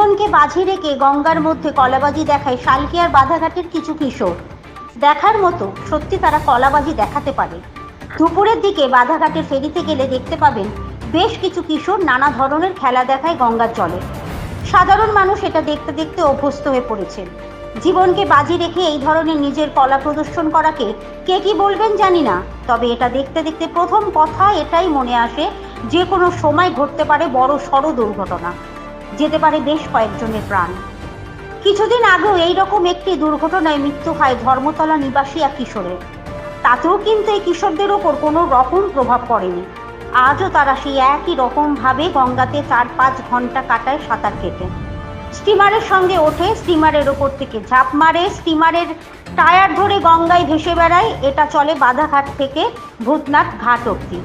জীবনকে বাজি রেখে গঙ্গার মধ্যে কলাবাজি দেখায় শালকিয়ার বাধাঘাটের কিছু কিশোর। দেখার মতো, সত্যি তারা কলাবাজি দেখাতে পারে। দুপুরের দিকে বাধাঘাটের ফেরিতে গেলে দেখতে পাবেন বেশ কিছু কিশোর নানা ধরনের খেলা দেখায় গঙ্গার জলে। সাধারণ মানুষ এটা দেখতে দেখতে অভ্যস্ত হয়ে পড়েছেন। জীবনকে বাজি রেখে এই ধরনের নিজের কলা প্রদর্শন করাকে কে কি বলবেন জানি না, তবে এটা দেখতে দেখতে প্রথম কথা এটাই মনে আসে, যে কোনো সময় ঘটতে পারে বড় সড় দুর্ঘটনা, যেতে পারে বেশ কয়েকজনের প্রাণ। কিছুদিন আগেও এইরকম একটি দুর্ঘটনায় মৃত্যু হয় ধর্মতলা নিবাসী এক কিশোরের। তাতেও কিন্তু এই কিশোরদের ওপর কোনো রকম প্রভাব পড়েনি। আজও তারা সেই একই রকমভাবে গঙ্গাতে 4-5 ঘন্টা কাটায় সাঁতার কেটে। স্টিমারের সঙ্গে ওঠে, স্টিমারের ওপর থেকে ঝাঁপ মারে, স্টিমারের টায়ার ধরে গঙ্গায় ভেসে বেড়ায়। এটা চলে বাধাঘাট থেকে ভূতনাথ ঘাট অবধি।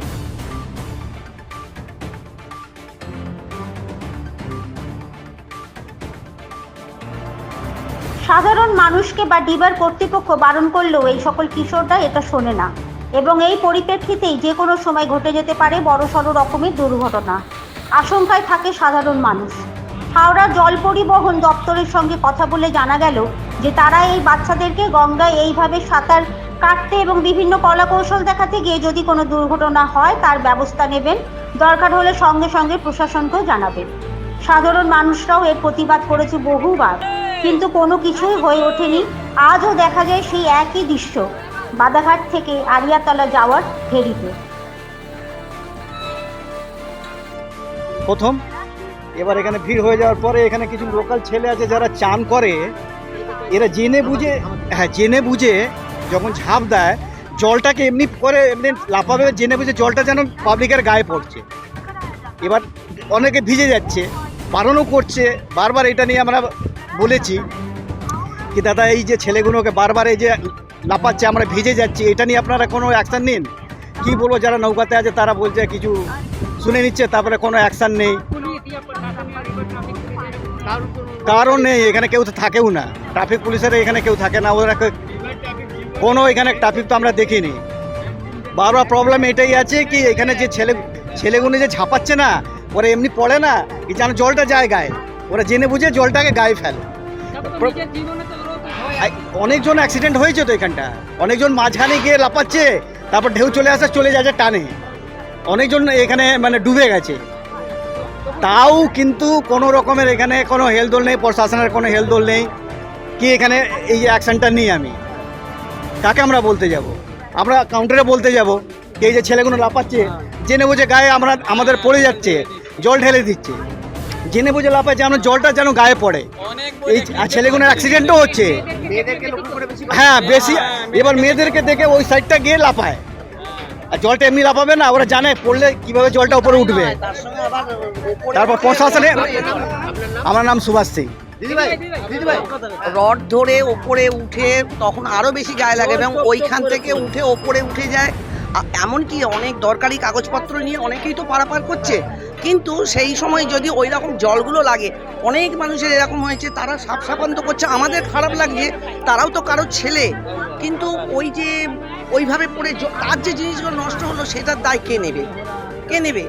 সাধারণ মানুষকে বা ডিবার কর্তৃপক্ষ বারণ করলেও এই সকল কিশোররা এটা শোনে না, এবং এই পরিপ্রেক্ষিতেই যে কোনো সময় ঘটে যেতে পারে বড়সড় রকমের দুর্ঘটনা। আশঙ্কায় থাকে সাধারণ মানুষ। হাওড়া জল পরিবহন দপ্তরের সঙ্গে কথা বলে জানা গেল যে তারা এই বাচ্চাদেরকে গঙ্গায় এইভাবে সাঁতার কাটতে এবং বিভিন্ন কলা কৌশল দেখাতে গিয়ে যদি কোনো দুর্ঘটনা হয় তার ব্যবস্থা নেবেন, দরকার হলে সঙ্গে সঙ্গে প্রশাসনকেও জানাবেন। সাধারণ মানুষরাও এর প্রতিবাদ করেছে বহুবার, কিন্তু কোনো কিছুই হয়ে ওঠেনি। আজও দেখা যায় সেই একই দৃশ্য বাধাঘাট থেকে আড়িয়াতলা যাওয়ার ফেরিতে। প্রথম এবার এখানে ভিড় হয়ে যাওয়ার পরে এখানে কিছু লোকাল ছেলে আছে যারা চান করে, এরা জেনে বুঝে যখন ঝাঁপ দেয় জলটাকে এমনি করে এমনি লাফাবে, জেনে বুঝে জলটা যেন পাবলিকের গায়ে পড়ছে। এবার অনেকে ভিজে যাচ্ছে, বারণও করছে। বারবার এটা নিয়ে আমরা বলেছি কি দাদা এই যে ছেলেগুলোকে বারবার এই যে লাফাচ্ছে, আমরা ভিজে যাচ্ছি, এটা নিয়ে আপনারা কোনো অ্যাকশান নিন। কি বলবো, যারা নৌকাতে আছে তারা বলছে কিছু শুনে নিচ্ছে, তারপরে কোনো অ্যাকশান নেই, কারণ নেই। এখানে কেউ তো থাকেও না, ট্রাফিক পুলিশের এখানে কেউ থাকে না, ওরা কোনো এখানে ট্রাফিক তো আমরা দেখিনি। বারবার প্রবলেম এটাই আছে কি এখানে যে ছেলেগুলো যে ঝাঁপাচ্ছে না, ওরা এমনি পড়ে না কি যেন জলটা যায় গায়ে, ওরা জেনে বুঝে জলটাকে গায়ে ফেলে। অনেকজন অ্যাক্সিডেন্ট হয়েছে তো এখানটা, অনেকজন মাঝখানে গিয়ে লাফাচ্ছে, তারপর ঢেউ চলে আসে, চলে যাচ্ছে টানে, অনেকজন এখানে মানে ডুবে গেছে। তাও কিন্তু কোনো রকমের এখানে কোনো হেলদোল নেই, প্রশাসনের কোনো হেলদোল নেই কি এখানে এই যে অ্যাকশনটা নিই আমি কাকে আমরা বলতে যাব? আমরা কাউন্টারে বলতে যাব এই যে ছেলেগুলো লাফাচ্ছে জেনে বুঝে গায়ে আমাদের পড়ে যাচ্ছে, জল ঢেলে দিচ্ছে, জেনে বুঝে লাফাচ্ছে, আমরা জলটা যেন গায়ে পড়ে। এই ছেলেগুলোর অ্যাক্সিডেন্টও হচ্ছে, হ্যাঁ বেশি। এবার মেয়েদেরকে দেখে ওই সাইডটা গিয়ে লাফায়, আর জলটা এমনি লাফাবে না, ওরা জানে পড়লে কিভাবে জলটা উপরে উঠবে। তারপর প্রশাসনে, আমার নাম সুভাষ সিং। রড ধরে ওপরে উঠে তখন আরও বেশি গায়ে লাগে এবং ওইখান থেকে উঠে ওপরে উঠে যায়। এমনকি অনেক দরকারি কাগজপত্র নিয়ে অনেকেই তো পারাপার করছে, কিন্তু সেই সময় যদি ওই রকম জলগুলো লাগে, অনেক মানুষের এরকম হয়েছে, তারা সাপসাপান্ত করছে, আমাদের খারাপ লাগছে, তারাও তো কারোর ছেলে, কিন্তু ওই যে ওইভাবে পড়ে তার যে জিনিসগুলো নষ্ট হলো সেটার দায় কে নেবে? কে নেবে?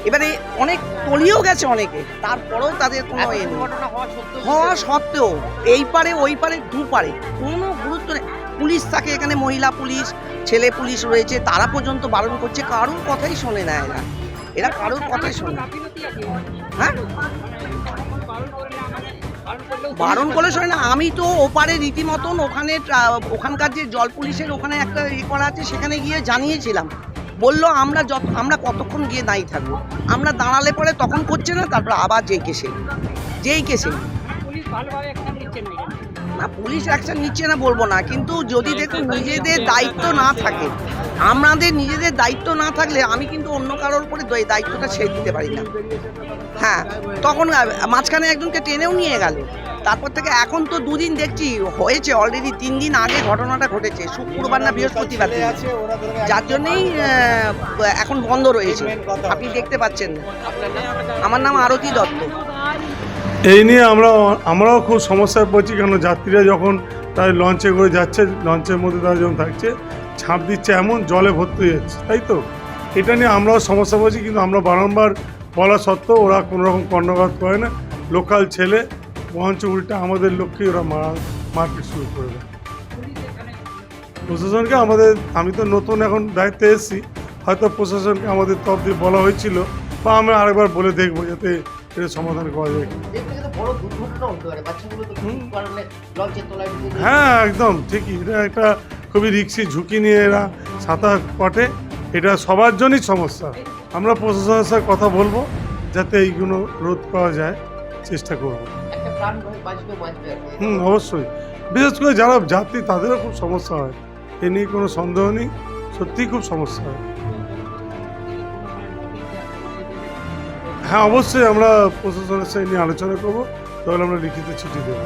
এবারে অনেক তলিয়েও গেছে অনেকে, তারপরেও তাদের কোনো হওয়া সত্ত্বেও এই পারে ওই পারে দুপারে কোনো গুরুত্ব নেই। পুলিশ থাকে এখানে, মহিলা পুলিশ, ছেলে পুলিশ রয়েছে, তারা পর্যন্ত বারণ করছে, কারোর কথাই শোনে না এরা কারোর কথাই শোনে না। হ্যাঁ, বারণ করলে শোনে না। আমি তো ওপারে রীতিমতন ওখানকার যে জল পুলিশের ওখানে একটা করা আছে, সেখানে গিয়ে জানিয়েছিলাম। বললো আমরা কতক্ষণ গিয়ে দাঁড়িয়ে থাকবো, আমরা দাঁড়ালে পরে তখন করছে না, তারপর আবার যেই কেসে না, পুলিশ অ্যাকশন নিচ্ছে না বলবো না, কিন্তু যদি দেখুন নিজেদের দায়িত্ব না থাকে, আমাদের নিজেদের দায়িত্ব না থাকলে আমি কিন্তু অন্য কারোর উপরে দায়িত্বটা ছেড়ে দিতে পারি না। হ্যাঁ, তখন মাঝখানে একজনকে টেনেও নিয়ে গেল, তারপর থেকে এখন তো দুদিন দেখছি হয়েছে, অলরেডি 3 দিন আগে ঘটনাটা ঘটেছে, শুক্রবার না বৃহস্পতিবার, যার জন্যেই এখন বন্ধ রয়েছে, আপনি দেখতে পাচ্ছেন। আমার নাম আরতি দত্ত। এই নিয়ে আমরাও খুব সমস্যায় পড়ছি, কেন যাত্রীরা যখন তাই লঞ্চে করে যাচ্ছে, লঞ্চের মধ্যে তারা যখন থাকছে, ছাপ দিচ্ছে, এমন জলে ভর্তি হয়ে যাচ্ছে, তাই তো এটা নিয়ে আমরাও সমস্যা পড়ছি। কিন্তু আমরা বারংবার বলা সত্ত্বেও ওরা কোনো রকম কর্ণপাত করে না, লোকাল ছেলে বরঞ্চ উল্টা আমাদের লোককে ওরা মারপিট শুরু করে দেয়। প্রশাসনকে আমি তো নতুন এখন দায়িত্বে এসেছি, হয়তো প্রশাসনকে আমাদের তরফ দিয়ে বলা হয়েছিল বা আমরা আরেকবার বলে দেখবো যাতে এটা সমাধান করা যায়। হ্যাঁ একদম ঠিকই, এটা একটা খুবই রিস্কি ঝুঁকি নিয়ে এরা সাঁতার কাটে, এটা সবার জন্যই সমস্যা। আমরা প্রশাসনের সাথে কথা বলবো যাতে এইগুলো রোধ করা যায়, চেষ্টা করবো। অবশ্যই, বিশেষ করে যারা যাত্রী তাদেরও খুব সমস্যা হয়, এ নিয়ে কোনো সন্দেহ নেই, সত্যিই খুব সমস্যা হয়। হ্যাঁ অবশ্যই আমরা প্রশাসনের সাথে নিয়ে আলোচনা করবো, তাহলে আমরা লিখিত চিঠি দেবো।